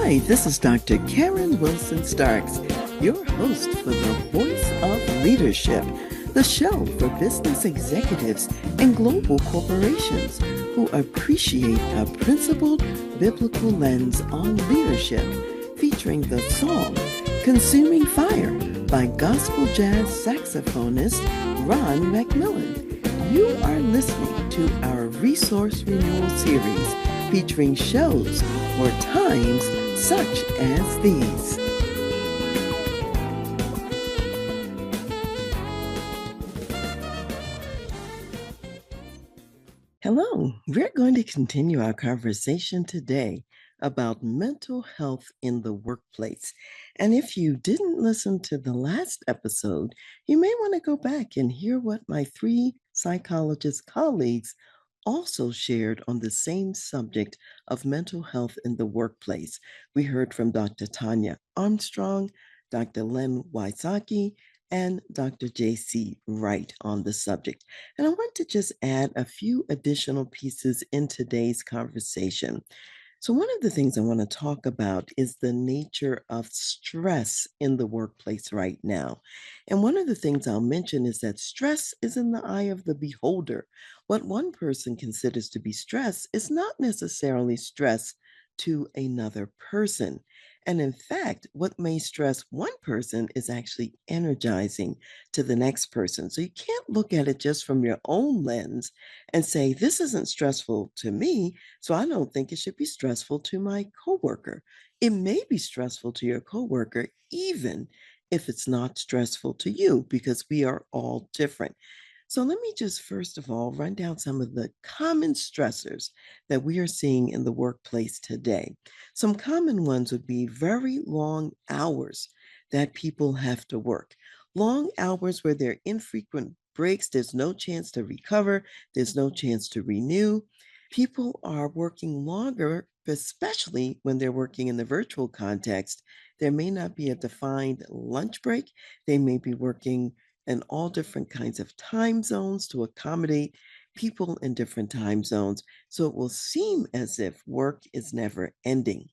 Hi, this is Dr. Karen Wilson Starks, your host for the Voice of Leadership, the show for business executives and global corporations who appreciate a principled biblical lens on leadership, featuring the song Consuming Fire by gospel jazz saxophonist Ron McMillan. You are listening to our Resource Renewal Series featuring shows for times such as these. Hello, we're going to continue our conversation today about mental health in the workplace. And if you didn't listen to the last episode, you may want to go back and hear what my three psychologist colleagues also shared on the same subject of mental health in the workplace. We heard from Dr. Tanya Armstrong, Dr. Len Wysocki, and Dr. J.C. Wright on the subject. And I want to just add a few additional pieces in today's conversation. So, one of the things I want to talk about is the nature of stress in the workplace right now. And one of the things I'll mention is that stress is in the eye of the beholder. What one person considers to be stress is not necessarily stress to another person. And in fact, what may stress one person is actually energizing to the next person. So you can't look at it just from your own lens and say, this isn't stressful to me, so I don't think it should be stressful to my coworker. It may be stressful to your coworker, even if it's not stressful to you, because we are all different. So let me just first of all run down some of the common stressors that we are seeing in the workplace today. Some common ones would be very long hours that people have to work. Long hours where there are infrequent breaks, there's no chance to recover, there's no chance to renew. People are working longer, especially when they're working in the virtual context. There may not be a defined lunch break. They may be working in all different kinds of time zones to accommodate people in different time zones. So it will seem as if work is never ending.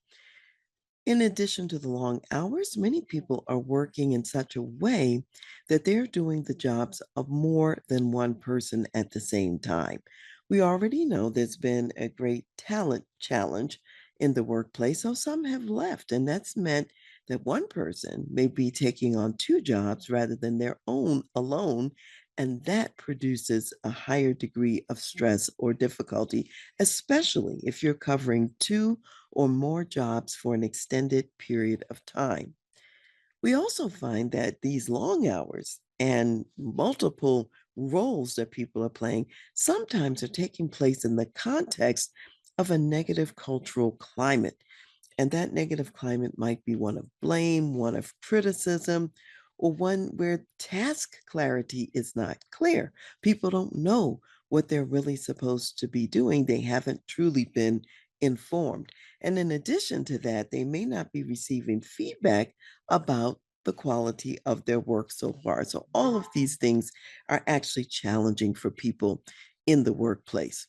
In addition to the long hours, many people are working in such a way that they're doing the jobs of more than one person at the same time. We already know there's been a great talent challenge in the workplace, so some have left, and that's meant that one person may be taking on two jobs rather than their own alone, and that produces a higher degree of stress or difficulty, especially if you're covering two or more jobs for an extended period of time. We also find that these long hours and multiple roles that people are playing sometimes are taking place in the context of a negative cultural climate. And that negative climate might be one of blame, one of criticism, or one where task clarity is not clear. People don't know what they're really supposed to be doing. They haven't truly been informed. And in addition to that, they may not be receiving feedback about the quality of their work so far. So, all of these things are actually challenging for people in the workplace.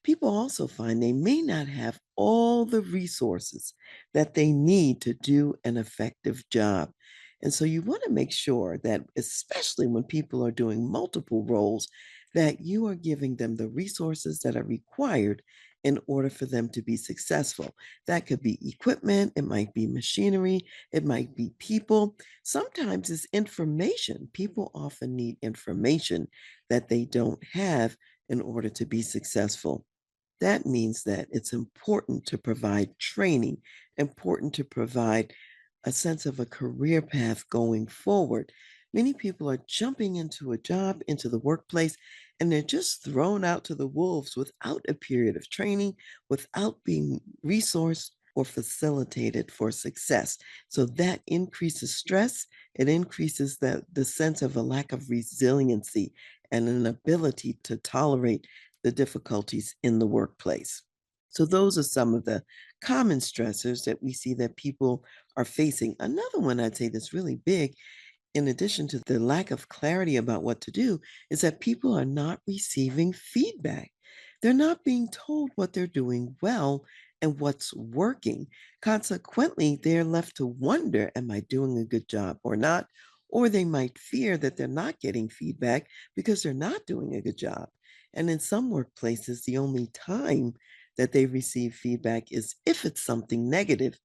People also find they may not have all the resources that they need to do an effective job. And so you want to make sure that, especially when people are doing multiple roles, that you are giving them the resources that are required in order for them to be successful. That could be equipment, it might be machinery, it might be people. Sometimes it's information. People often need information that they don't have in order to be successful. That means that it's important to provide training, important to provide a sense of a career path going forward. Many people are jumping into a job, into the workplace, and they're just thrown out to the wolves without a period of training, without being resourced or facilitated for success. So that increases stress. It increases the sense of a lack of resiliency and an ability to tolerate the difficulties in the workplace. So those are some of the common stressors that we see that people are facing. Another one I'd say that's really big, in addition to the lack of clarity about what to do, is that people are not receiving feedback. They're not being told what they're doing well and what's working. Consequently, they're left to wonder, am I doing a good job or not? Or they might fear that they're not getting feedback because they're not doing a good job. And in some workplaces, the only time that they receive feedback is if it's something negative.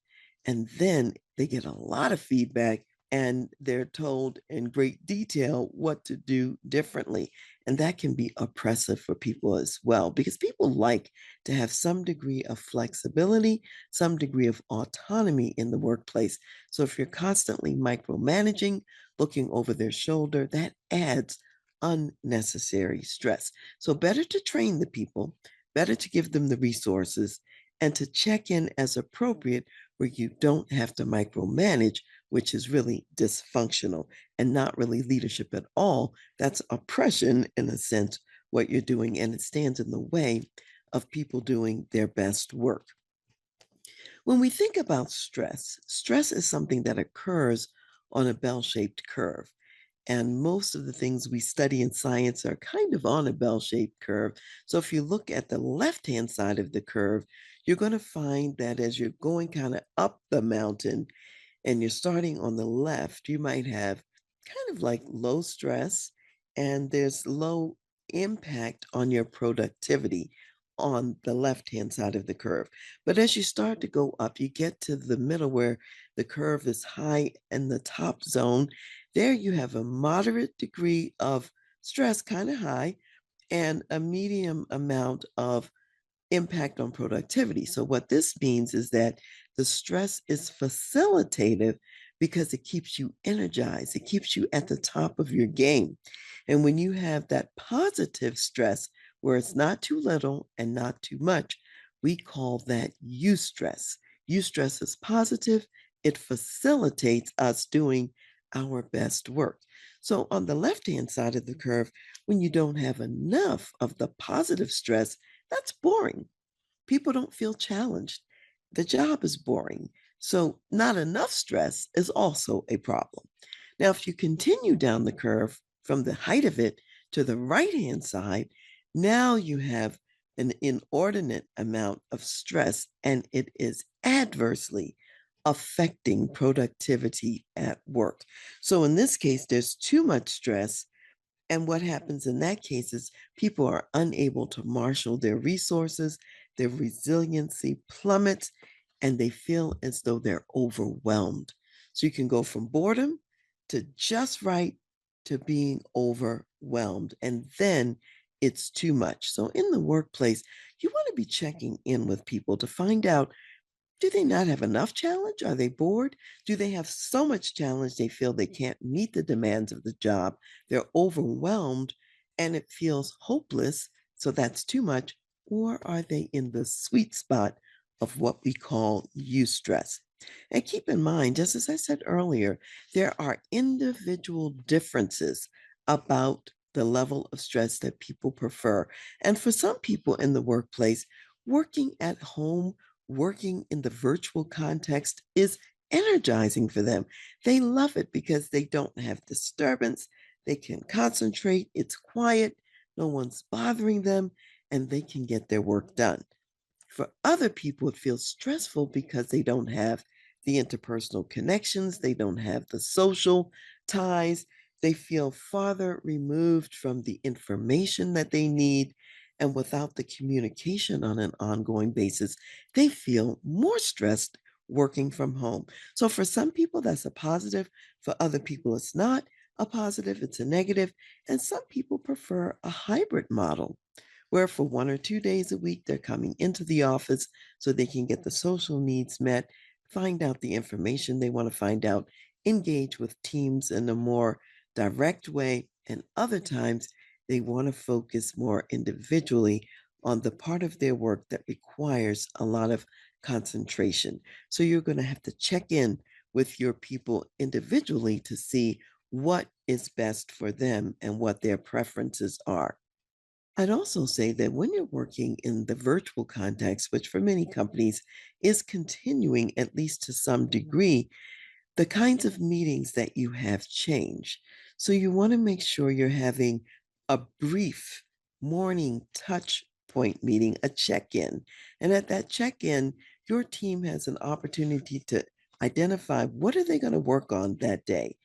And then they get a lot of feedback and they're told in great detail what to do differently. And that can be oppressive for people as well, because people like to have some degree of flexibility, some degree of autonomy in the workplace. So if you're constantly micromanaging, looking over their shoulder, that adds unnecessary stress. So better to train the people, better to give them the resources, and to check in as appropriate where you don't have to micromanage, which is really dysfunctional and not really leadership at all. That's oppression in a sense, what you're doing, and it stands in the way of people doing their best work. When we think about stress, stress is something that occurs on a bell shaped curve. And most of the things we study in science are kind of on a bell shaped curve. So if you look at the left hand side of the curve, you're going to find that as you're going kind of up the mountain, and you're starting on the left, you might have kind of like low stress and there's low impact on your productivity on the left hand side of the curve. But as you start to go up, you get to the middle where the curve is high in the top zone. There you have a moderate degree of stress, kind of high, and a medium amount of impact on productivity. So, what this means is that the stress is facilitative because it keeps you energized, it keeps you at the top of your game. And when you have that positive stress, where it's not too little and not too much, we call that eustress. Eustress is positive, it facilitates us doing our best work. So, on the left hand side of the curve, when you don't have enough of the positive stress, that's boring. People don't feel challenged. The job is boring. So, not enough stress is also a problem. Now, if you continue down the curve from the height of it to the right hand side, now you have an inordinate amount of stress and it is adversely affecting productivity at work. So, in this case, there's too much stress, and what happens in that case is people are unable to marshal their resources, their resiliency plummets, and they feel as though they're overwhelmed. So you can go from boredom to just right to being overwhelmed. And then it's too much. So in the workplace, you want to be checking in with people to find out, do they not have enough challenge? Are they bored? Do they have so much challenge they feel they can't meet the demands of the job? They're overwhelmed and it feels hopeless, so that's too much. Or are they in the sweet spot of what we call eustress? And keep in mind, just as I said earlier, there are individual differences about the level of stress that people prefer. And for some people in the workplace, working at home, working in the virtual context is energizing for them. They love it because they don't have disturbance. They can concentrate. It's quiet. No one's bothering them, and they can get their work done. For other people, it feels stressful because they don't have the interpersonal connections, they don't have the social ties, they feel farther removed from the information that they need. And without the communication on an ongoing basis, they feel more stressed working from home. So, for some people, that's a positive. For other people, it's not a positive, it's a negative. And some people prefer a hybrid model where for 1 or 2 days a week they're coming into the office so they can get the social needs met, find out the information they want to find out, engage with teams in a more direct way, and other times they want to focus more individually on the part of their work that requires a lot of concentration. So you're going to have to check in with your people individually to see what is best for them and what their preferences are. I'd also say that when you're working in the virtual context, which for many companies is continuing at least to some degree, the kinds of meetings that you have change. So you want to make sure you're having a brief morning touch checkpoint meeting, a check in. And at that check in, your team has an opportunity to identify what are they going to work on that day.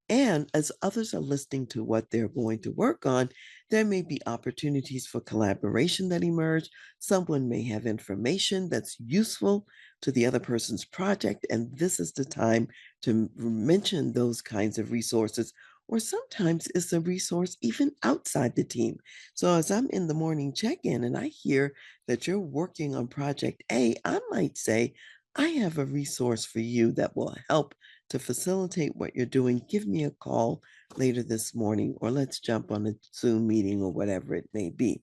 And as others are listening to what they're going to work on, there may be opportunities for collaboration that emerge. Someone may have information that's useful to the other person's project, and this is the time to mention those kinds of resources. Or sometimes it's a resource even outside the team. So, as I'm in the morning check in and I hear that you're working on Project A, I might say, I have a resource for you that will help to facilitate what you're doing. Give me a call later this morning, or let's jump on a Zoom meeting or whatever it may be.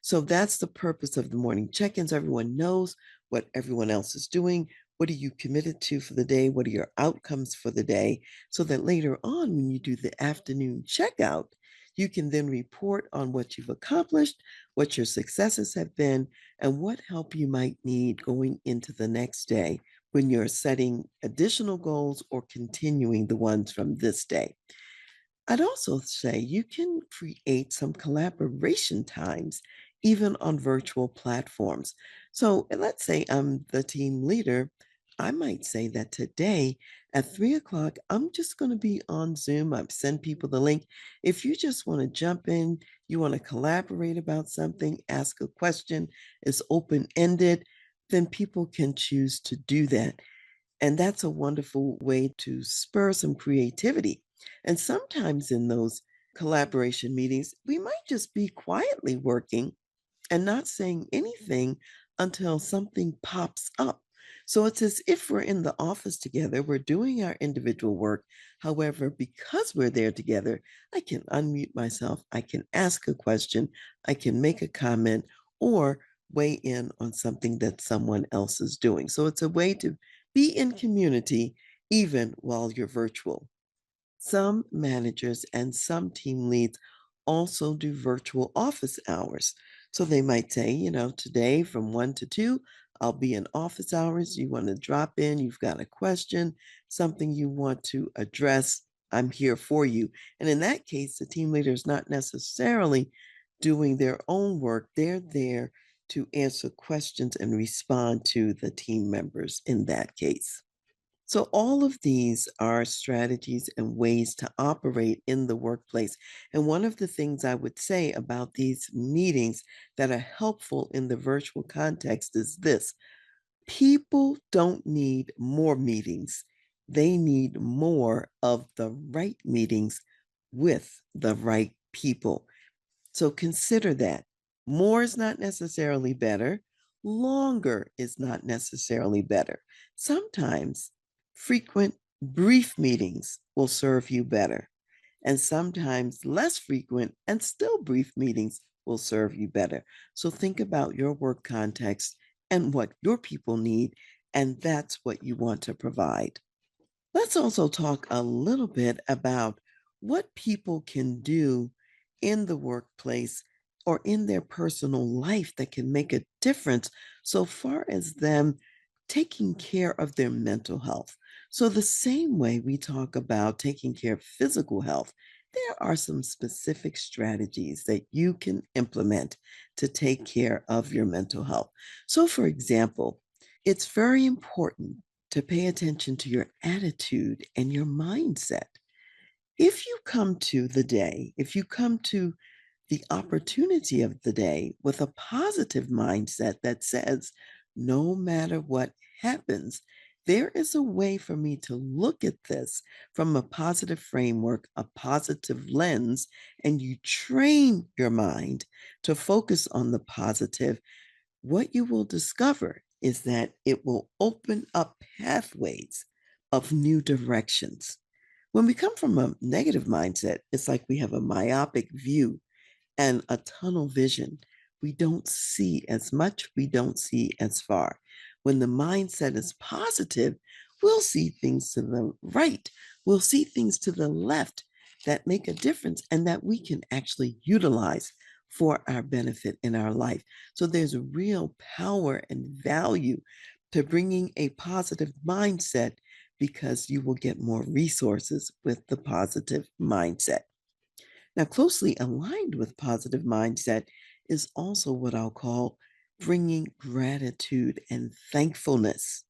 So that's the purpose of the morning check ins. Everyone knows what everyone else is doing. What are you committed to for the day? What are your outcomes for the day? So that later on, when you do the afternoon checkout, you can then report on what you've accomplished, what your successes have been, and what help you might need going into the next day when you're setting additional goals or continuing the ones from this day. I'd also say you can create some collaboration times, even on virtual platforms. So let's say I'm the team leader. I might say that today at 3 o'clock, I'm just going to be on Zoom. I've sent people the link. If you just want to jump in, you want to collaborate about something, ask a question, it's open ended, then people can choose to do that. And that's a wonderful way to spur some creativity. And sometimes in those collaboration meetings, we might just be quietly working and not saying anything until something pops up. So it's as if we're in the office together, we're doing our individual work. However, because we're there together, I can unmute myself, I can ask a question, I can make a comment, or weigh in on something that someone else is doing. So it's a way to be in community even while you're virtual. Some managers and some team leads also do virtual office hours. So they might say, today from 1 to 2, I'll be in office hours. You want to drop in, you've got a question, something you want to address, I'm here for you. And in that case, the team leader is not necessarily doing their own work, they're there to answer questions and respond to the team members in that case. So, all of these are strategies and ways to operate in the workplace. And one of the things I would say about these meetings that are helpful in the virtual context is this: people don't need more meetings, they need more of the right meetings with the right people. So consider that. More is not necessarily better. Longer is not necessarily better. Sometimes frequent, brief meetings will serve you better. And sometimes less frequent and still brief meetings will serve you better. So think about your work context and what your people need, and that's what you want to provide. Let's also talk a little bit about what people can do in the workplace or in their personal life that can make a difference so far as them taking care of their mental health. So, the same way we talk about taking care of physical health, there are some specific strategies that you can implement to take care of your mental health. So, for example, it's very important to pay attention to your attitude and your mindset. If you come to the day, if you come to the opportunity of the day with a positive mindset that says, no matter what happens, there is a way for me to look at this from a positive framework, a positive lens, and you train your mind to focus on the positive, what you will discover is that it will open up pathways of new directions. When we come from a negative mindset, it's like we have a myopic view and a tunnel vision. We don't see as much, we don't see as far. When the mindset is positive, we'll see things to the right, we'll see things to the left that make a difference and that we can actually utilize for our benefit in our life. So there's a real power and value to bringing a positive mindset because you will get more resources with the positive mindset. Now, closely aligned with positive mindset is also what I'll call bringing gratitude and thankfulness.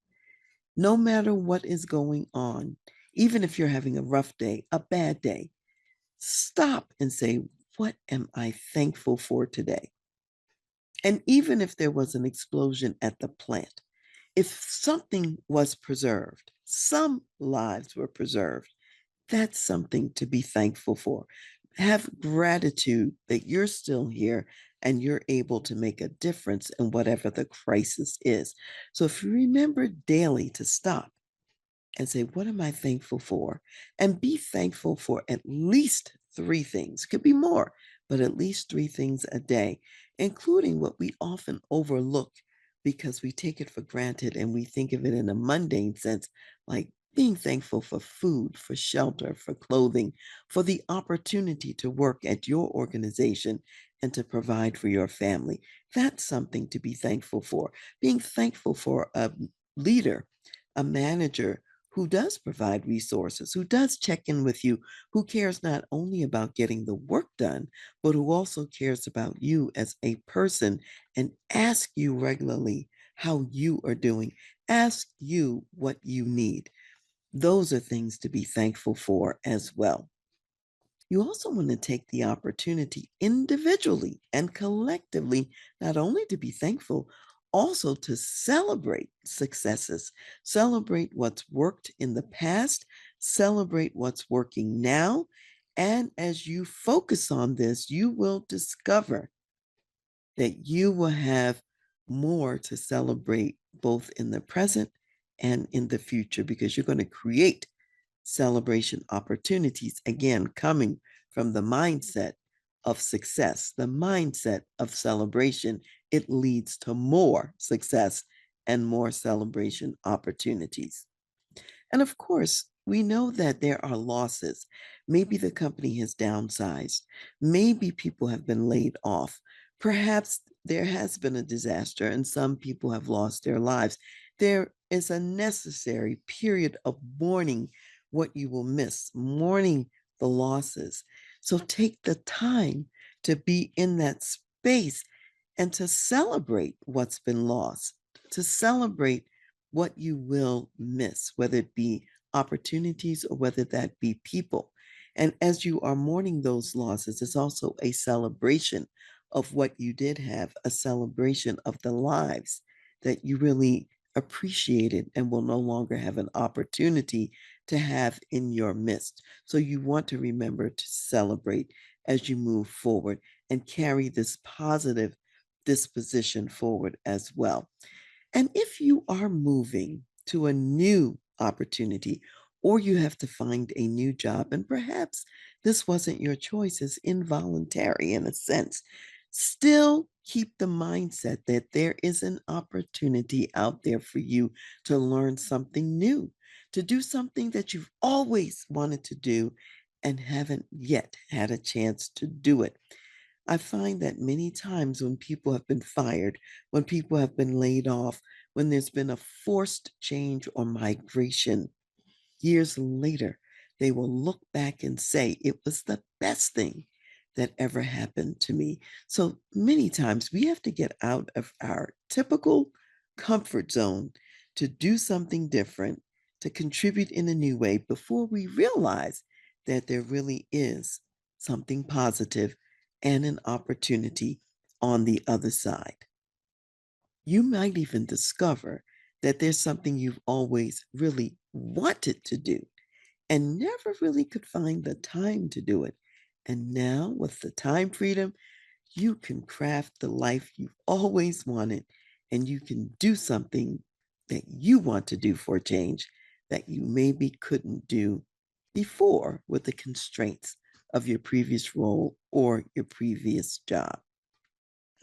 No matter what is going on, even if you're having a rough day, a bad day, stop and say, what am I thankful for today? And even if there was an explosion at the plant, if something was preserved, some lives were preserved, that's something to be thankful for. Have gratitude that you're still here and you're able to make a difference in whatever the crisis is. So if you remember daily to stop and say, what am I thankful for? And be thankful for at least three things, could be more, but at least three things a day, including what we often overlook because we take it for granted and we think of it in a mundane sense, like being thankful for food, for shelter, for clothing, for the opportunity to work at your organization and to provide for your family. That's something to be thankful for. Being thankful for a leader, a manager who does provide resources, who does check in with you, who cares not only about getting the work done, but who also cares about you as a person and ask you regularly how you are doing, ask you what you need. Those are things to be thankful for as well. You also want to take the opportunity individually and collectively, not only to be thankful, also to celebrate successes, celebrate what's worked in the past, celebrate what's working now. And as you focus on this, you will discover that you will have more to celebrate both in the present and in the future because you're going to create celebration opportunities, again, coming from the mindset of success, the mindset of celebration. It leads to more success and more celebration opportunities. And of course, we know that there are losses. Maybe the company has downsized. Maybe people have been laid off. Perhaps there has been a disaster and some people have lost their lives. There is a necessary period of mourning what you will miss, mourning the losses. So take the time to be in that space and to celebrate what's been lost, to celebrate what you will miss, whether it be opportunities or whether that be people. And as you are mourning those losses, it's also a celebration of what you did have, a celebration of the lives that you really appreciated and will no longer have an opportunity to have in your midst. So you want to remember to celebrate as you move forward and carry this positive disposition forward as well. And if you are moving to a new opportunity, or you have to find a new job, and perhaps this wasn't your choice, it's involuntary in a sense, still keep the mindset that there is an opportunity out there for you to learn something new, to do something that you've always wanted to do and haven't yet had a chance to do it. I find that many times when people have been fired, when people have been laid off, when there's been a forced change or migration, years later, they will look back and say, it was the best thing that ever happened to me. So many times we have to get out of our typical comfort zone to do something different, to contribute in a new way before we realize that there really is something positive and an opportunity on the other side. You might even discover that there's something you've always really wanted to do and never really could find the time to do it. And now, with the time freedom, you can craft the life you've always wanted and you can do something that you want to do for a change that you maybe couldn't do before with the constraints of your previous role or your previous job.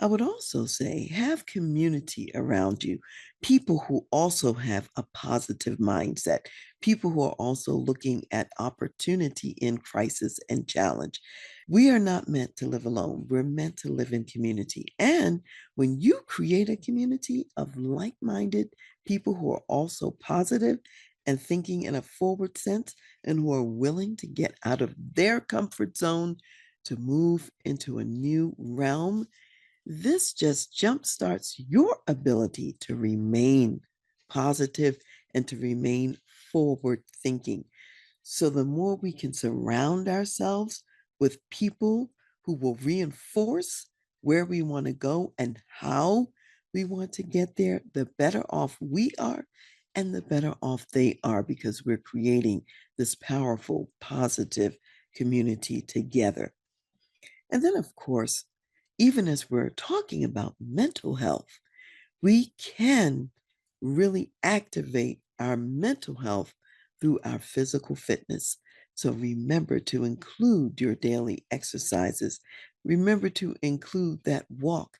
I would also say have community around you, people who also have a positive mindset, people who are also looking at opportunity in crisis and challenge. We are not meant to live alone. We're meant to live in community. And when you create a community of like minded people who are also positive and thinking in a forward sense and who are willing to get out of their comfort zone to move into a new realm, This just jumpstarts your ability to remain positive and to remain forward thinking. So, the more we can surround ourselves with people who will reinforce where we want to go and how we want to get there, the better off we are and the better off they are because we're creating this powerful, positive community together. And then, of course, even as we're talking about mental health, we can really activate our mental health through our physical fitness. So remember to include your daily exercises. Remember to include that walk.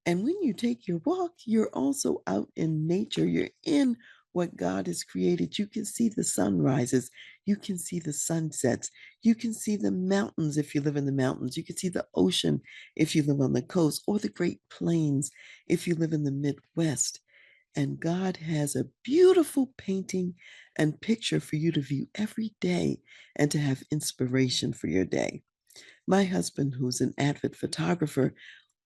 And when you take your walk, you're also out in nature. You're in what God has created. You can see the sunrises. You can see the sunsets. You can see the mountains if you live in the mountains. You can see the ocean if you live on the coast, or the Great Plains if you live in the Midwest. And God has a beautiful painting and picture for you to view every day and to have inspiration for your day. My husband, who's an avid photographer,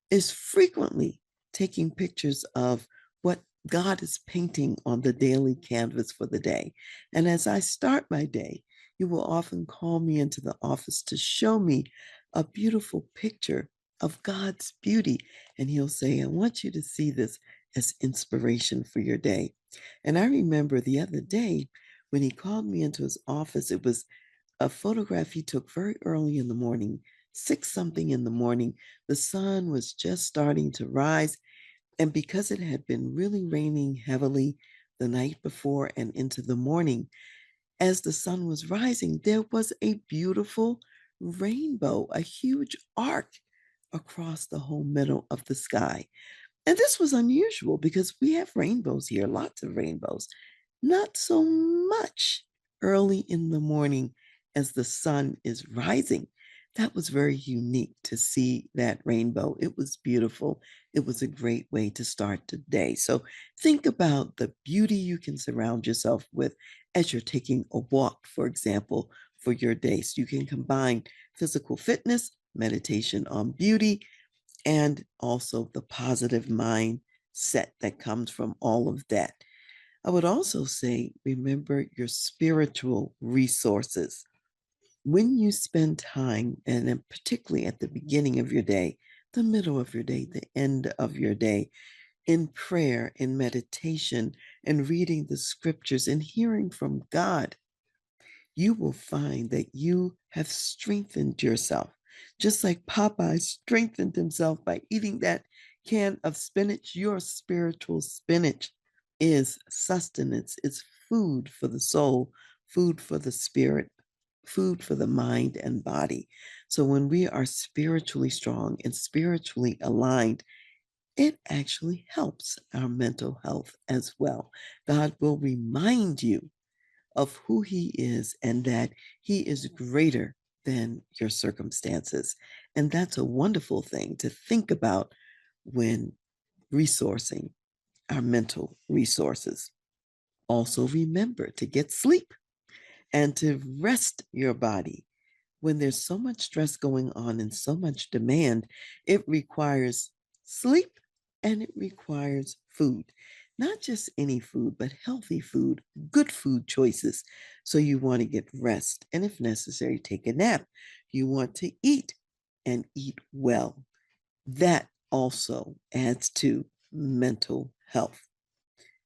is frequently taking pictures of what God is painting on the daily canvas for the day. And as I start my day, he will often call me into the office to show me a beautiful picture of God's beauty. And he'll say, I want you to see this as inspiration for your day. And I remember the other day when he called me into his office, it was a photograph he took very early in the morning, 6 something in the morning. The sun was just starting to rise. And because it had been really raining heavily the night before and into the morning, as the sun was rising, there was a beautiful rainbow, a huge arc across the whole middle of the sky. And this was unusual because we have rainbows here, lots of rainbows. Not so much early in the morning as the sun is rising. That was very unique to see that rainbow. It was beautiful. It was a great way to start the day. So think about the beauty you can surround yourself with as you're taking a walk, for example, for your day. So you can combine physical fitness, meditation on beauty, and also the positive mindset that comes from all of that. I would also say, remember your spiritual resources. When you spend time, and then particularly at the beginning of your day, the middle of your day, the end of your day, in prayer, in meditation, and reading the scriptures and hearing from God, you will find that you have strengthened yourself. Just like Popeye strengthened himself by eating that can of spinach, your spiritual spinach is sustenance, it's food for the soul, food for the spirit, food for the mind and body. So when we are spiritually strong and spiritually aligned, it actually helps our mental health as well. God will remind you of who he is and that he is greater than your circumstances. And that's a wonderful thing to think about when resourcing our mental resources. Also, remember to get sleep and to rest your body. When there's so much stress going on and so much demand, it requires sleep and it requires food. Not just any food, but healthy food, good food choices. So you want to get rest and, if necessary, take a nap. You want to eat and eat well. That also adds to mental health.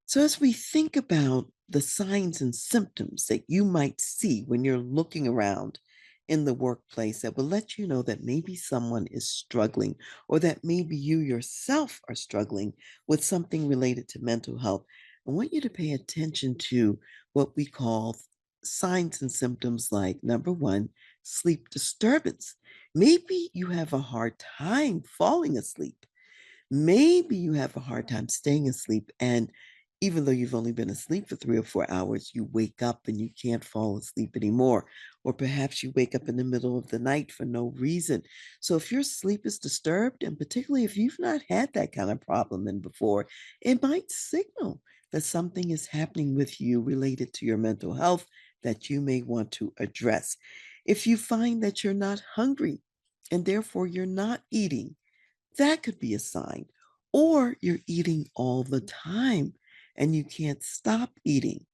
So, as we think about the signs and symptoms that you might see when you're looking around in the workplace that will let you know that maybe someone is struggling or that maybe you yourself are struggling with something related to mental health, I want you to pay attention to what we call signs and symptoms like number one, sleep disturbance. Maybe you have a hard time falling asleep. Maybe you have a hard time staying asleep, and even though you've only been asleep for 3 or 4 hours, you wake up and you can't fall asleep anymore. Or perhaps you wake up in the middle of the night for no reason. So, if your sleep is disturbed, and particularly if you've not had that kind of problem in before, it might signal that something is happening with you related to your mental health that you may want to address. If you find that you're not hungry and therefore you're not eating, That could be a sign. Or you're eating all the time and you can't stop eating,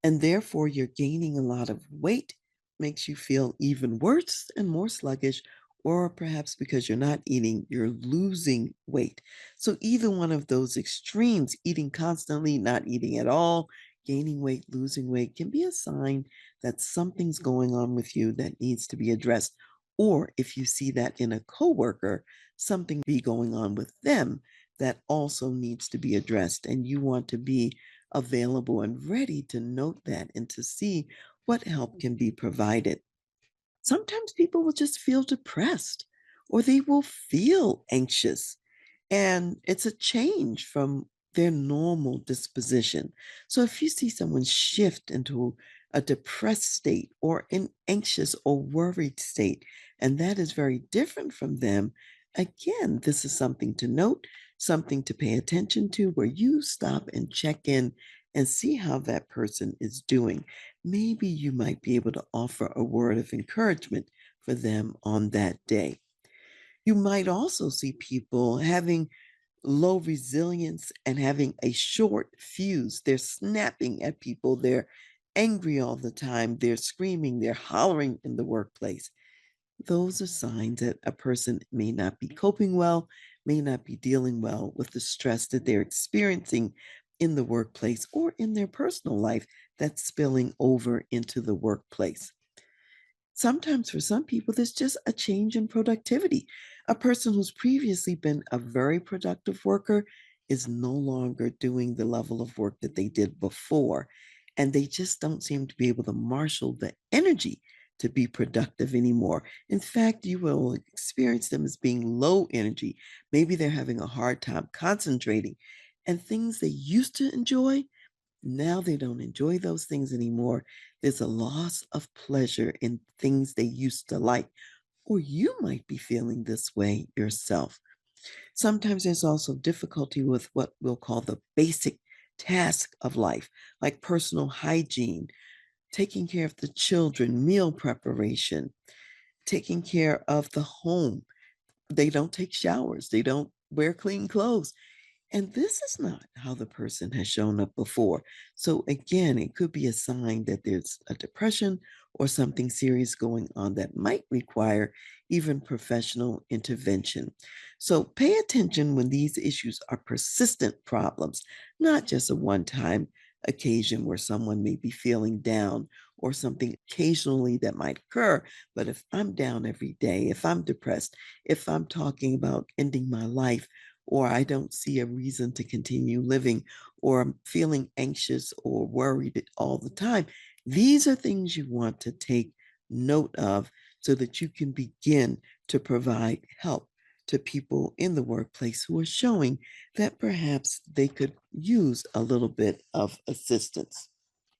and therefore you're gaining a lot of weight, makes you feel even worse and more sluggish, or perhaps because you're not eating, you're losing weight. So, either one of those extremes, eating constantly, not eating at all, gaining weight, losing weight, can be a sign that something's going on with you that needs to be addressed. Or if you see that in a coworker, something be going on with them that also needs to be addressed, and you want to be available and ready to note that and to see what help can be provided. Sometimes people will just feel depressed or they will feel anxious, and it's a change from their normal disposition. So if you see someone shift into a depressed state or an anxious or worried state, and that is very different from them, again, this is something to note, something to pay attention to, where you stop and check in and see how that person is doing. Maybe you might be able to offer a word of encouragement for them on that day. You might also see people having low resilience and having a short fuse. They're snapping at people, they're angry all the time, they're screaming, they're hollering in the workplace. Those are signs that a person may not be coping well, may not be dealing well with the stress that they're experiencing in the workplace or in their personal life that's spilling over into the workplace. Sometimes for some people, there's just a change in productivity. A person who's previously been a very productive worker is no longer doing the level of work that they did before. And they just don't seem to be able to marshal the energy to be productive anymore. In fact, you will experience them as being low energy. Maybe they're having a hard time concentrating. And things they used to enjoy, now they don't enjoy those things anymore. There's a loss of pleasure in things they used to like, or you might be feeling this way yourself. Sometimes there's also difficulty with what we'll call the basic task of life, like personal hygiene, taking care of the children, meal preparation, taking care of the home. They don't take showers, they don't wear clean clothes, and this is not how the person has shown up before. So, again, it could be a sign that there's a depression or something serious going on that might require even professional intervention. So, pay attention when these issues are persistent problems, not just a one time occasion where someone may be feeling down or something occasionally that might occur. But if I'm down every day, if I'm depressed, if I'm talking about ending my life, or I don't see a reason to continue living, or I'm feeling anxious or worried all the time. These are things you want to take note of so that you can begin to provide help to people in the workplace who are showing that perhaps they could use a little bit of assistance.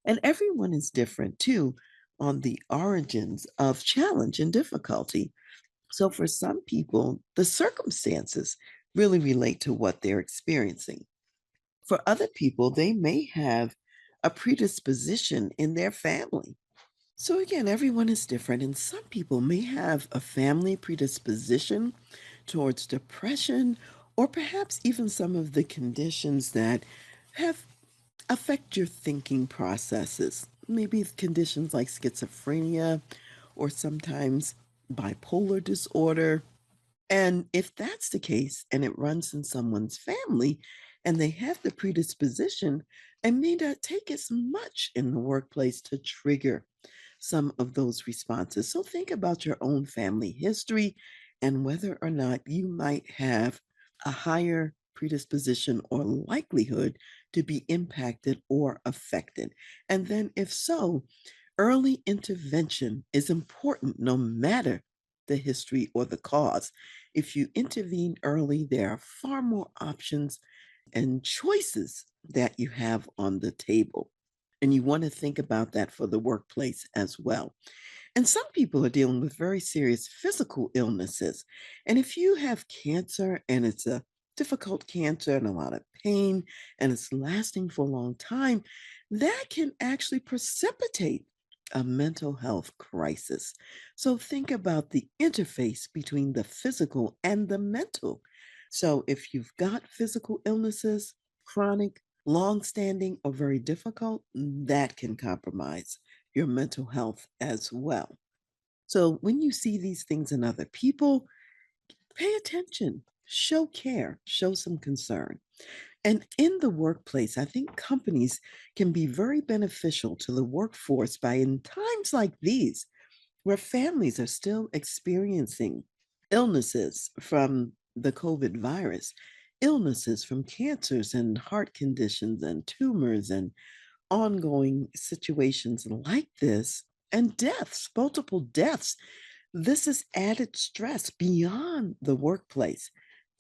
And everyone is different too on the origins of challenge and difficulty. So, for some people, the circumstances really relate to what they're experiencing. For other people, they may have a predisposition in their family. So, again, everyone is different, and some people may have a family predisposition towards depression or perhaps even some of the conditions that have affect your thinking processes. Maybe conditions like schizophrenia or sometimes bipolar disorder. And if that's the case and it runs in someone's family and they have the predisposition, it may not take as much in the workplace to trigger some of those responses. So think about your own family history and whether or not you might have a higher predisposition or likelihood to be impacted or affected. And then, if so, early intervention is important no matter the history or the cause. If you intervene early, there are far more options and choices that you have on the table. And you want to think about that for the workplace as well. And some people are dealing with very serious physical illnesses. And if you have cancer and it's a difficult cancer and a lot of pain and it's lasting for a long time, that can actually precipitate a mental health crisis. So think about the interface between the physical and the mental. So if you've got physical illnesses, chronic, long-standing, or very difficult, that can compromise your mental health as well. So when you see these things in other people, pay attention, show care, show some concern. And in the workplace, I think companies can be very beneficial to the workforce by in times like these, where families are still experiencing illnesses from the COVID virus, illnesses from cancers and heart conditions and tumors and ongoing situations like this, and deaths, multiple deaths. This is added stress beyond the workplace.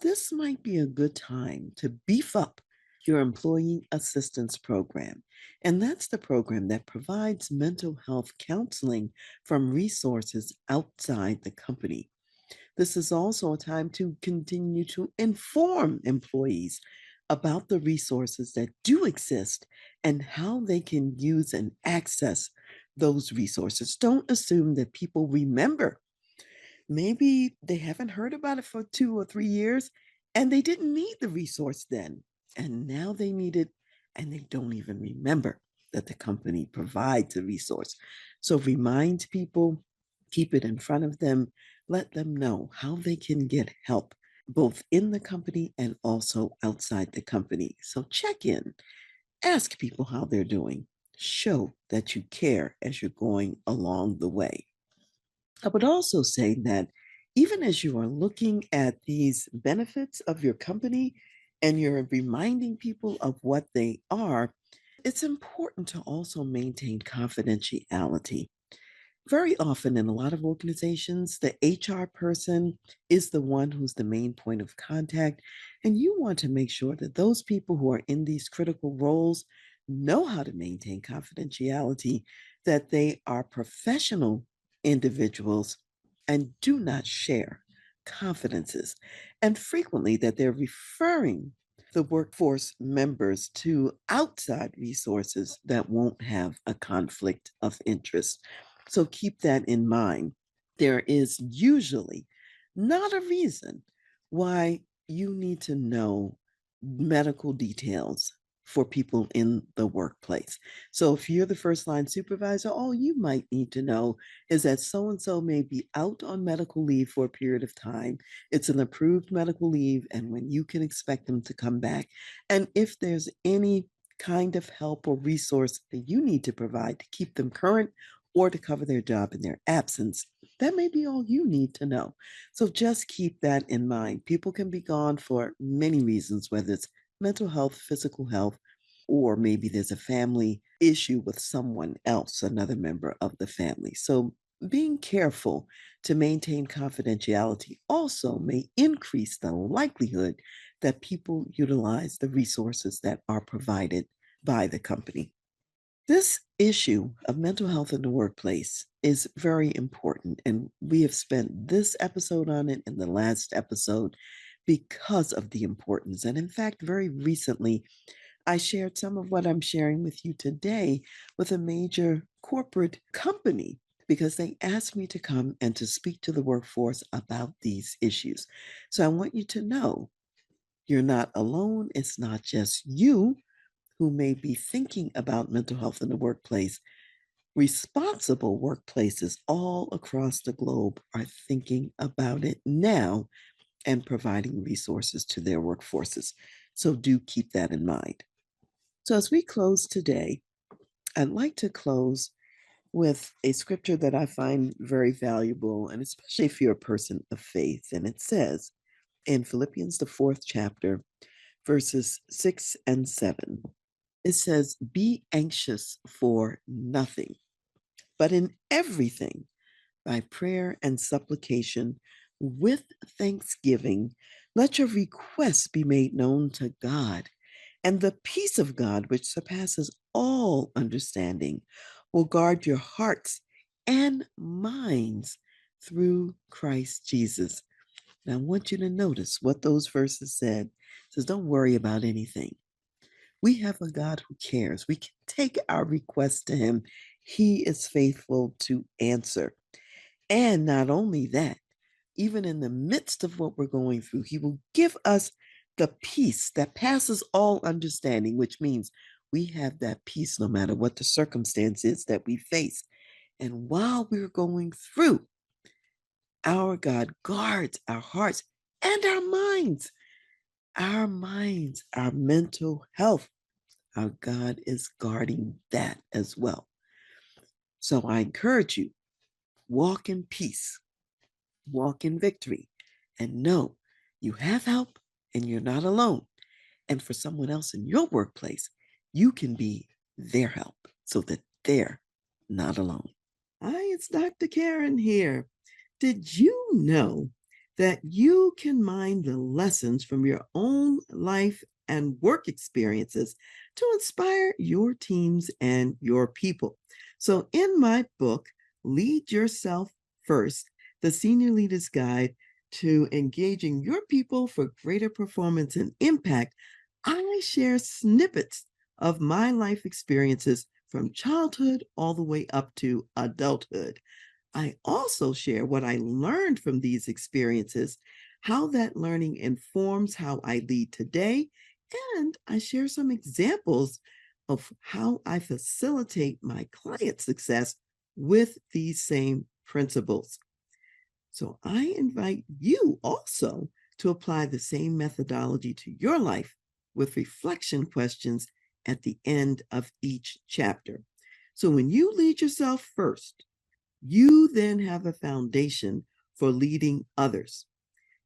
This might be a good time to beef up your employee assistance program. And that's the program that provides mental health counseling from resources outside the company. This is also a time to continue to inform employees about the resources that do exist and how they can use and access those resources. Don't assume that people remember. Maybe they haven't heard about it for 2 or 3 years, and they didn't need the resource then, and now they need it, and they don't even remember that the company provides a resource. So remind people, keep it in front of them, let them know how they can get help, both in the company and also outside the company. So check in, ask people how they're doing, show that you care as you're going along the way. I would also say that even as you are looking at these benefits of your company and you're reminding people of what they are, it's important to also maintain confidentiality. Very often in a lot of organizations, the HR person is the one who's the main point of contact. And you want to make sure that those people who are in these critical roles know how to maintain confidentiality, that they are professional individuals and do not share confidences, and frequently that they're referring the workforce members to outside resources that won't have a conflict of interest. So keep that in mind. There is usually not a reason why you need to know medical details for people in the workplace. So if you're the first line supervisor, all you might need to know is that so and so may be out on medical leave for a period of time. It's an approved medical leave, and when you can expect them to come back. And if there's any kind of help or resource that you need to provide to keep them current or to cover their job in their absence, that may be all you need to know. So just keep that in mind. People can be gone for many reasons, whether it's mental health, physical health, or maybe there's a family issue with someone else, another member of the family. So being careful to maintain confidentiality also may increase the likelihood that people utilize the resources that are provided by the company. This issue of mental health in the workplace is very important, and we have spent this episode on it and the last episode because of the importance. And in fact, very recently, I shared some of what I'm sharing with you today with a major corporate company because they asked me to come and to speak to the workforce about these issues. So I want you to know you're not alone. It's not just you who may be thinking about mental health in the workplace. Responsible workplaces all across the globe are thinking about it now and providing resources to their workforces. So do keep that in mind. So as we close today, I'd like to close with a scripture that I find very valuable, and especially if you're a person of faith. And it says in Philippians, the fourth chapter, verses 6 and 7, it says, "Be anxious for nothing, but in everything, by prayer and supplication, with thanksgiving, let your requests be made known to God. And the peace of God, which surpasses all understanding, will guard your hearts and minds through Christ Jesus." Now, I want you to notice what those verses said. It says, don't worry about anything. We have a God who cares. We can take our requests to Him. He is faithful to answer. And not only that, even in the midst of what we're going through. He will give us the peace that passes all understanding, which means we have that peace no matter what the circumstance is that we face. And while we're going through, our God guards our hearts and our minds. Our minds, our mental health. Our God is guarding that as well. So I encourage you, walk in peace, walk in victory, and know you have help and you're not alone. And for someone else in your workplace, you can be their help so that they're not alone. Hi, it's Dr. Karen here. Did you know that you can mine the lessons from your own life and work experiences to inspire your teams and your people? So, in my book, Lead Yourself First, the Senior Leader's Guide to Engaging Your People for Greater Performance and Impact, I share snippets of my life experiences from childhood all the way up to adulthood. I also share what I learned from these experiences, how that learning informs how I lead today, and I share some examples of how I facilitate my client success with these same principles. So I invite you also to apply the same methodology to your life with reflection questions at the end of each chapter. So when you lead yourself first, you then have a foundation for leading others.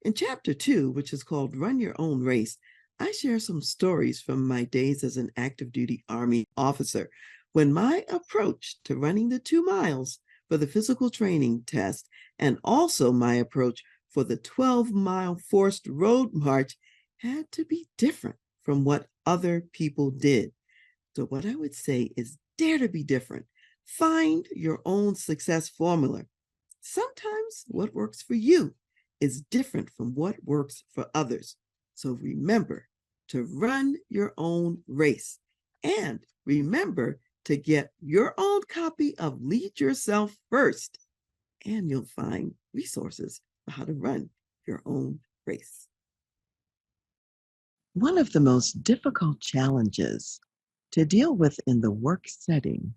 In chapter 2, which is called Run Your Own Race, I share some stories from my days as an active duty Army officer when my approach to running the 2 miles for the physical training test and also my approach for the 12-mile forced road march had to be different from what other people did. So, what I would say is dare to be different. Find your own success formula. Sometimes what works for you is different from what works for others. So remember to run your own race and remember to get your own copy of Lead Yourself First, and you'll find resources for how to run your own race. One of the most difficult challenges to deal with in the work setting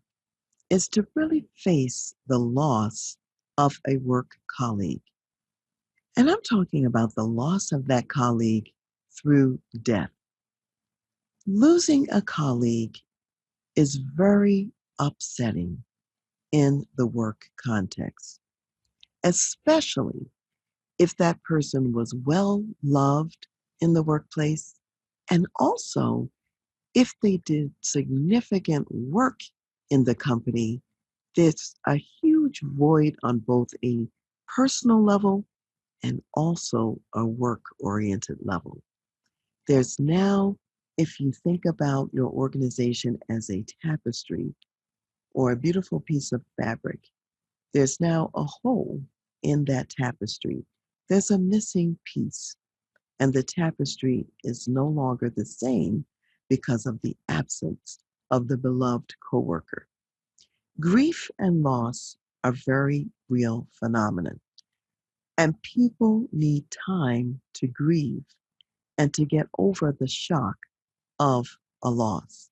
is to really face the loss of a work colleague. And I'm talking about the loss of that colleague through death. Losing a colleague is very upsetting in the work context, especially if that person was well loved in the workplace and also if they did significant work in the company. There's a huge void on both a personal level and also a work oriented level. There's now, if you think about your organization as a tapestry or a beautiful piece of fabric, there's now a hole in that tapestry. There's a missing piece, and the tapestry is no longer the same because of the absence of the beloved coworker. Grief and loss are very real phenomenon, and people need time to grieve and to get over the shock of a loss.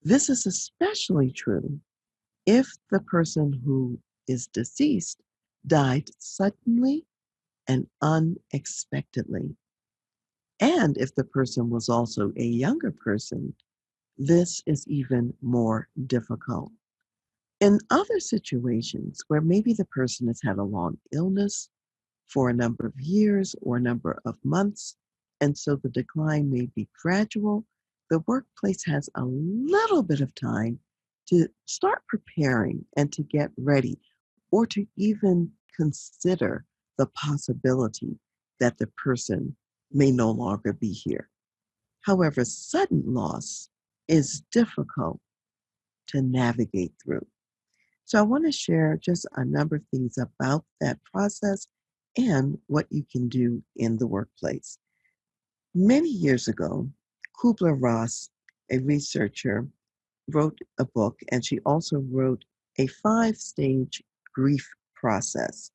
This is especially true if the person who is deceased died suddenly and unexpectedly. And if the person was also a younger person, this is even more difficult. In other situations where maybe the person has had a long illness for a number of years or a number of months, and so the decline may be gradual, the workplace has a little bit of time to start preparing and to get ready, or to even consider the possibility that the person may no longer be here. However, sudden loss is difficult to navigate through. So I want to share just a number of things about that process and what you can do in the workplace. Many years ago, Kubler-Ross, a researcher, wrote a book, and she also wrote a 5-stage grief process.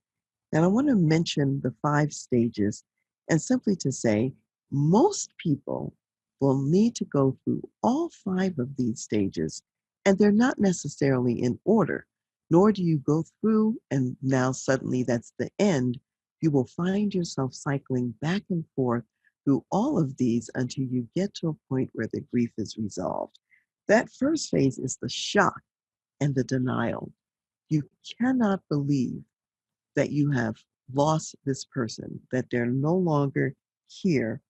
And I want to mention the five stages and simply to say most people will need to go through all five of these stages, and they're not necessarily in order, nor do you go through and now suddenly that's the end. You will find yourself cycling back and forth through all of these until you get to a point where the grief is resolved. That first phase is the shock and the denial. You cannot believe that you have lost this person, that they're no longer here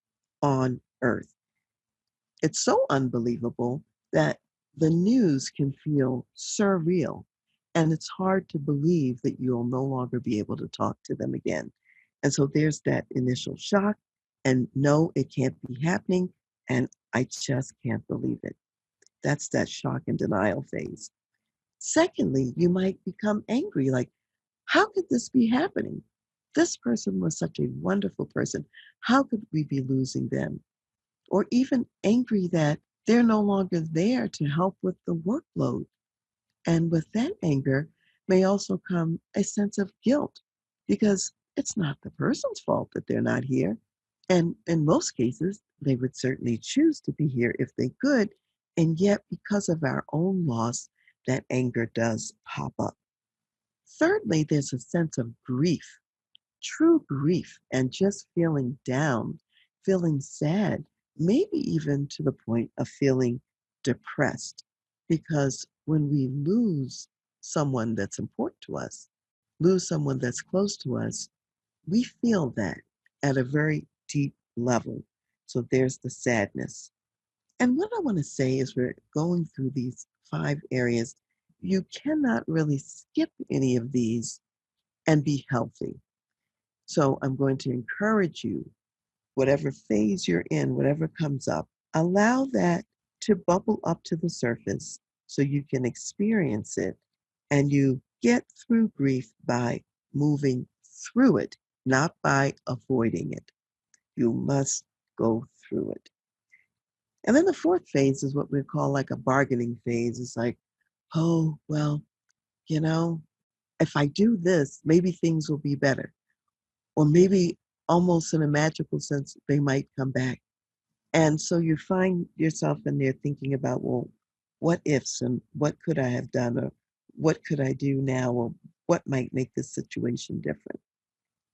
on earth. It's so unbelievable that the news can feel surreal, and it's hard to believe that you'll no longer be able to talk to them again. And so there's that initial shock, and no, it can't be happening, and I just can't believe it. That's that shock and denial phase. Secondly, you might become angry, like, how could this be happening? This person was such a wonderful person. How could we be losing them? Or even angry that they're no longer there to help with the workload. And with that anger may also come a sense of guilt because it's not the person's fault that they're not here. And in most cases, they would certainly choose to be here if they could. And yet, because of our own loss, that anger does pop up. Thirdly, there's a sense of grief, true grief, and just feeling down, feeling sad, maybe even to the point of feeling depressed. Because when we lose someone that's important to us, lose someone that's close to us, we feel that at a very deep level. So there's the sadness. And what I want to say is we're going through these five areas. You cannot really skip any of these and be healthy. So I'm going to encourage you, whatever phase you're in, whatever comes up, allow that to bubble up to the surface so you can experience it and you get through grief by moving through it, not by avoiding it. You must go through it. And then the fourth phase is what we call like a bargaining phase. It's like, oh, well, you know, if I do this, maybe things will be better. Or maybe almost in a magical sense, they might come back. And so you find yourself in there thinking about, well, what ifs and what could I have done or what could I do now or what might make this situation different.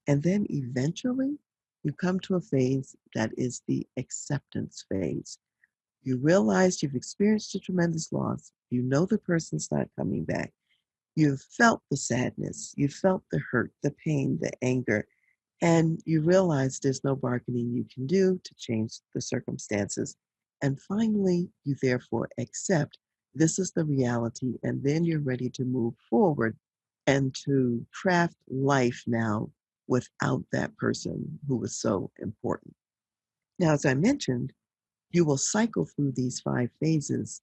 And then eventually you come to a phase that is the acceptance phase. You realize you've experienced a tremendous loss. You know the person's not coming back. You've felt the sadness. You felt the hurt, the pain, the anger, and you realize there's no bargaining you can do to change the circumstances. And finally, you therefore accept this is the reality, and then you're ready to move forward and to craft life now without that person who was so important. Now, as I mentioned, you will cycle through these five phases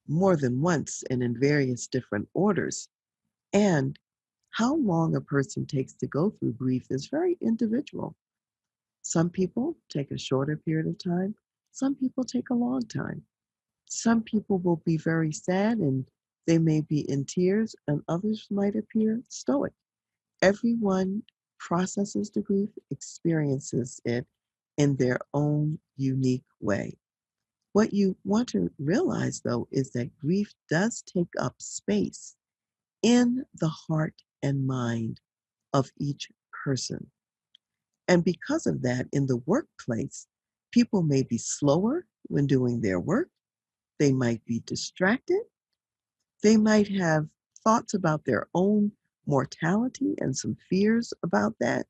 more than once and in various different orders. And how long a person takes to go through grief is very individual. Some people take a shorter period of time. Some people take a long time. Some people will be very sad and they may be in tears, and others might appear stoic. Everyone processes the grief, experiences it in their own unique way. What you want to realize, though, is that grief does take up space in the heart and mind of each person. And because of that, in the workplace, people may be slower when doing their work. They might be distracted. They might have thoughts about their own mortality and some fears about that.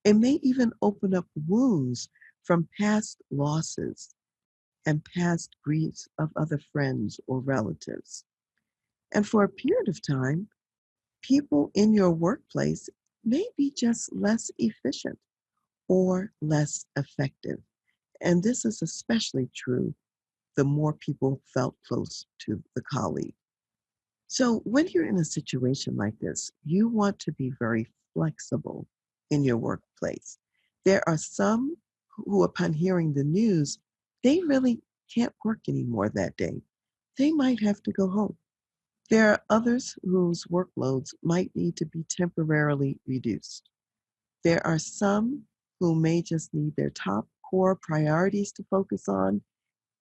It may even open up wounds from past losses and past griefs of other friends or relatives. And for a period of time, people in your workplace may be just less efficient or less effective. And this is especially true the more people felt close to the colleague. So when you're in a situation like this, you want to be very flexible in your workplace. There are some who, upon hearing the news, they really can't work anymore that day. They might have to go home. There are others whose workloads might need to be temporarily reduced. There are some who may just need their top core priorities to focus on,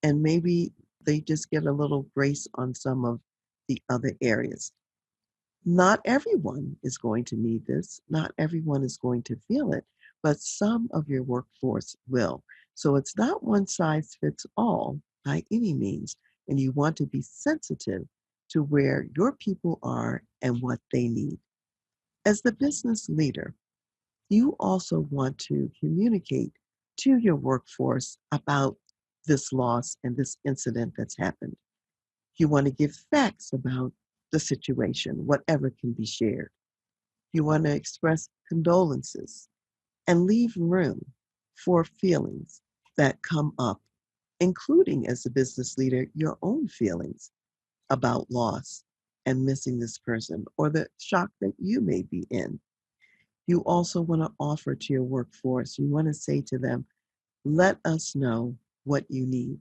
and maybe they just get a little grace on some of the other areas. Not everyone is going to need this. Not everyone is going to feel it, but some of your workforce will. So it's not one size fits all by any means. And you want to be sensitive to where your people are and what they need. As the business leader, you also want to communicate to your workforce about this loss and this incident that's happened. You want to give facts about the situation, whatever can be shared. You want to express condolences and leave room for feelings that come up, including as a business leader, your own feelings about loss and missing this person or the shock that you may be in. You also want to offer to your workforce, you want to say to them, let us know what you need.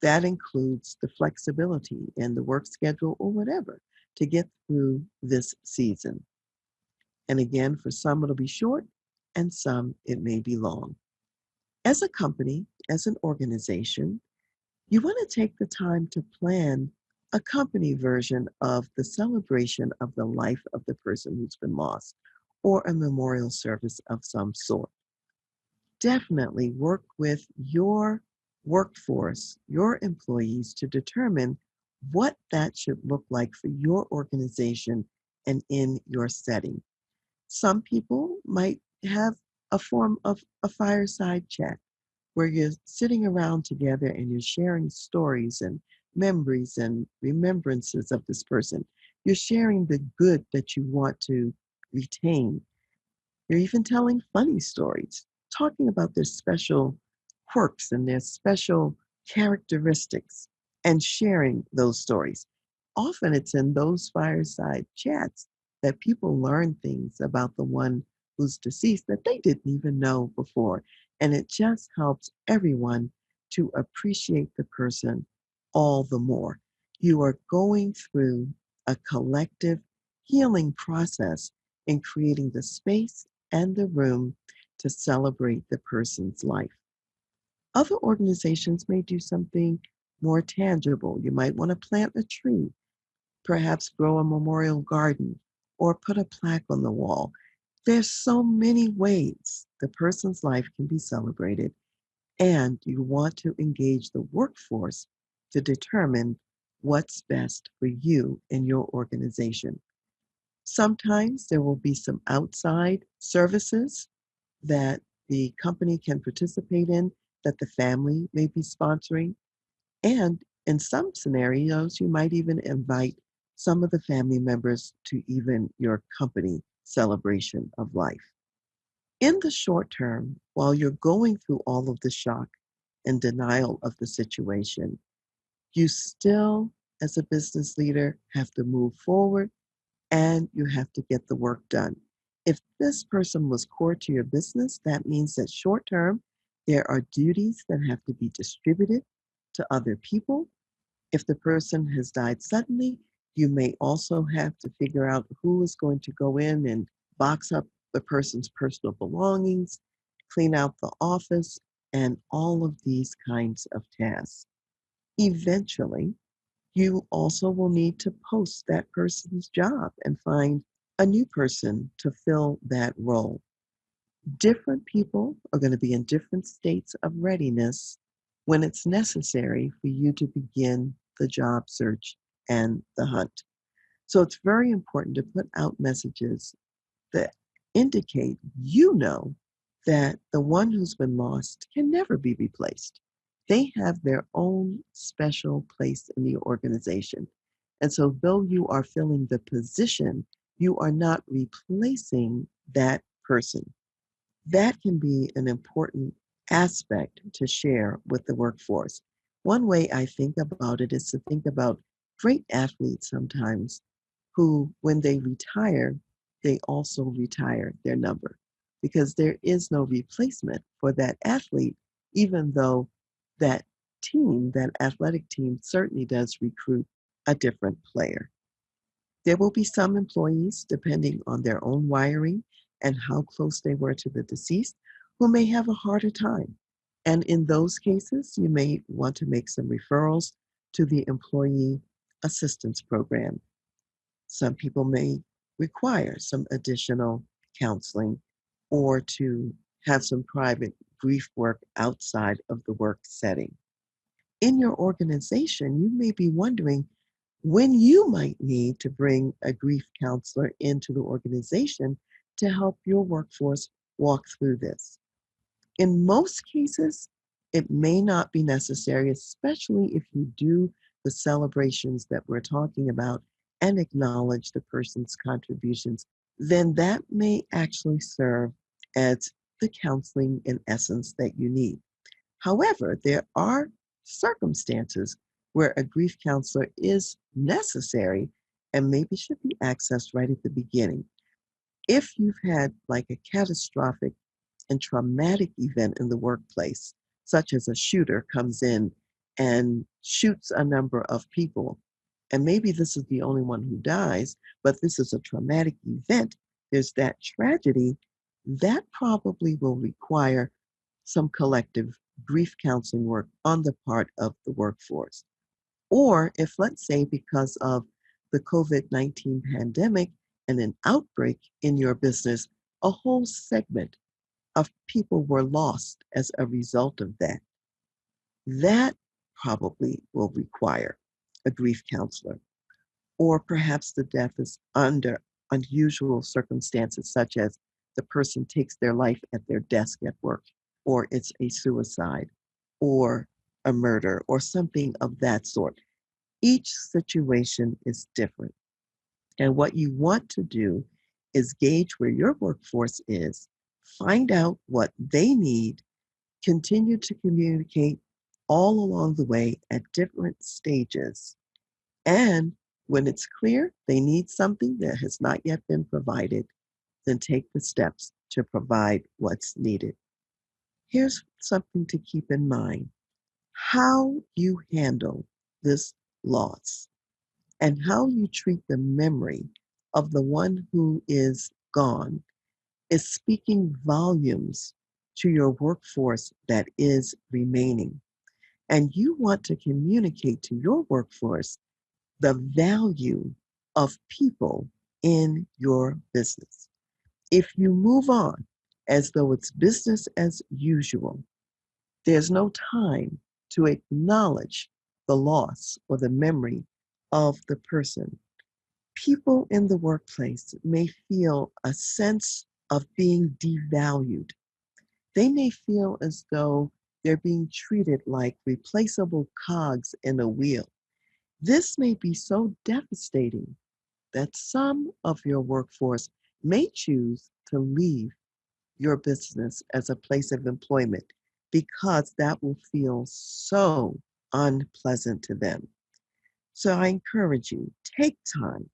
That includes the flexibility in the work schedule or whatever to get through this season. And again, for some it'll be short and some it may be long. As a company, as an organization, you want to take the time to plan a company version of the celebration of the life of the person who's been lost or a memorial service of some sort. Definitely work with your workforce, your employees to determine what that should look like for your organization and in your setting. Some people might have a form of a fireside chat where you're sitting around together and you're sharing stories and memories and remembrances of this person. You're sharing the good that you want to retain. You're even telling funny stories, talking about their special quirks and their special characteristics and sharing those stories. Often it's in those fireside chats that people learn things about the one who's deceased that they didn't even know before. And it just helps everyone to appreciate the person all the more. You are going through a collective healing process in creating the space and the room to celebrate the person's life. Other organizations may do something more tangible. You might want to plant a tree, perhaps grow a memorial garden, or put a plaque on the wall. There's so many ways the person's life can be celebrated, and you want to engage the workforce to determine what's best for you and your organization. Sometimes there will be some outside services that the company can participate in that the family may be sponsoring. And in some scenarios, you might even invite some of the family members to even your company celebration of life. In the short term, while you're going through all of the shock and denial of the situation, you still, as a business leader, have to move forward and you have to get the work done. If this person was core to your business, that means that short term, there are duties that have to be distributed to other people. If the person has died suddenly, you may also have to figure out who is going to go in and box up the person's personal belongings, clean out the office, and all of these kinds of tasks. Eventually, you also will need to post that person's job and find a new person to fill that role. Different people are going to be in different states of readiness when it's necessary for you to begin the job search and the hunt. So it's very important to put out messages that indicate you know that the one who's been lost can never be replaced. They have their own special place in the organization. And so, though you are filling the position, you are not replacing that person. That can be an important aspect to share with the workforce. One way I think about it is to think about great athletes sometimes who, when they retire, they also retire their number because there is no replacement for that athlete, even though that team, that athletic team, certainly does recruit a different player. There will be some employees, depending on their own wiring and how close they were to the deceased, who may have a harder time. And in those cases, you may want to make some referrals to the employee assistance program. Some people may require some additional counseling or to have some private grief work outside of the work setting. In your organization, you may be wondering when you might need to bring a grief counselor into the organization to help your workforce walk through this. In most cases, it may not be necessary, especially if you do the celebrations that we're talking about and acknowledge the person's contributions, then that may actually serve as the counseling in essence that you need. However, there are circumstances where a grief counselor is necessary and maybe should be accessed right at the beginning. If you've had like a catastrophic and traumatic event in the workplace, such as a shooter comes in and shoots a number of people, and maybe this is the only one who dies, but this is a traumatic event, there's that tragedy, that probably will require some collective grief counseling work on the part of the workforce. Or if, let's say, because of the COVID-19 pandemic and an outbreak in your business, a whole segment of people were lost as a result of that, that probably will require a grief counselor. Or perhaps the death is under unusual circumstances, such as the person takes their life at their desk at work, or it's a suicide, or a murder, or something of that sort. Each situation is different. And what you want to do is gauge where your workforce is, find out what they need, continue to communicate all along the way at different stages. And when it's clear they need something that has not yet been provided, then take the steps to provide what's needed. Here's something to keep in mind: how you handle this loss and how you treat the memory of the one who is gone is speaking volumes to your workforce that is remaining. And you want to communicate to your workforce the value of people in your business. If you move on as though it's business as usual, there's no time to acknowledge the loss or the memory of the person. People in the workplace may feel a sense of being devalued. They may feel as though they're being treated like replaceable cogs in a wheel. This may be so devastating that some of your workforce may choose to leave your business as a place of employment because that will feel so unpleasant to them. So I encourage you, take time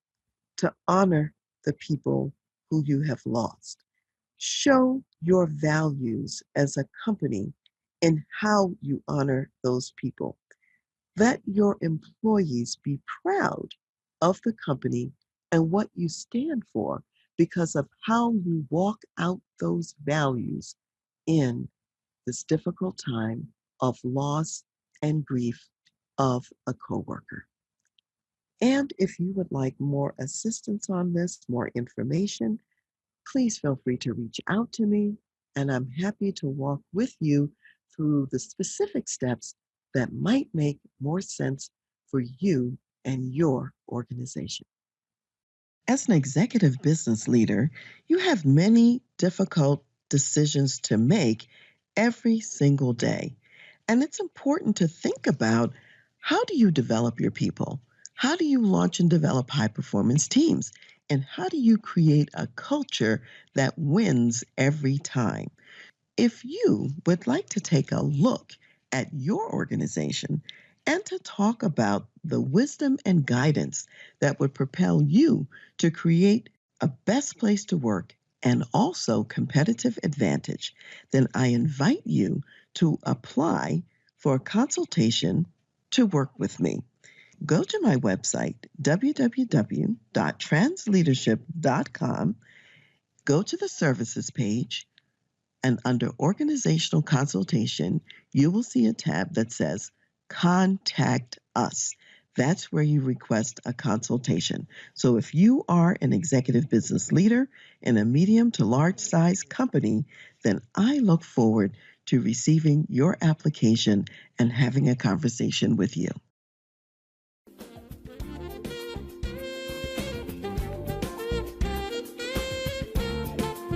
to honor the people who you have lost. Show your values as a company in how you honor those people. Let your employees be proud of the company and what you stand for because of how you walk out those values in this difficult time of loss and grief of a coworker. And if you would like more assistance on this, more information, please feel free to reach out to me, and I'm happy to walk with you through the specific steps that might make more sense for you and your organization. As an executive business leader, you have many difficult decisions to make every single day. And it's important to think about: how do you develop your people? How do you launch and develop high performance teams? And how do you create a culture that wins every time? If you would like to take a look at your organization and to talk about the wisdom and guidance that would propel you to create a best place to work and also competitive advantage, then I invite you to apply for a consultation to work with me. Go to my website, www.transleadership.com, go to the services page, and under organizational consultation, you will see a tab that says Contact Us. That's where you request a consultation. So if you are an executive business leader in a medium to large size company, then I look forward to receiving your application and having a conversation with you.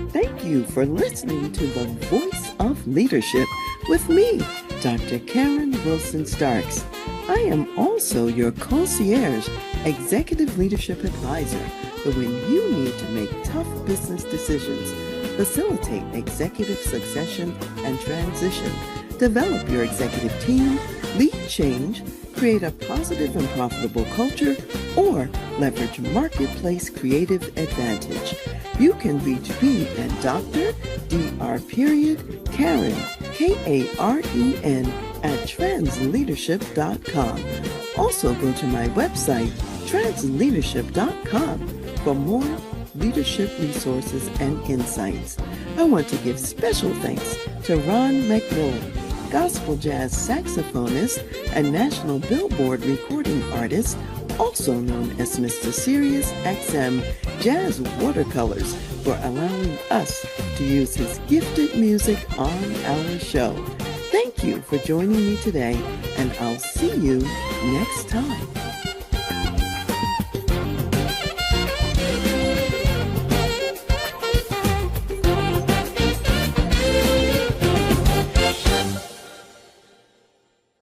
Thank you for listening to The Voice of Leadership with me, Dr. Karen Wilson Starks. I am also your concierge executive leadership advisor for when you need to make tough business decisions, facilitate executive succession and transition, develop your executive team, lead change, create a positive and profitable culture, or leverage marketplace creative advantage. You can reach me at Dr. Karen, Karen, at transleadership.com. Also go to my website, transleadership.com, for more leadership resources and insights. I want to give special thanks to Ron McMillan, gospel jazz saxophonist and national Billboard recording artist, also known as Mr. Sirius XM Jazz Watercolors, for allowing us to use his gifted music on our show. Thank you for joining me today, and I'll see you next time.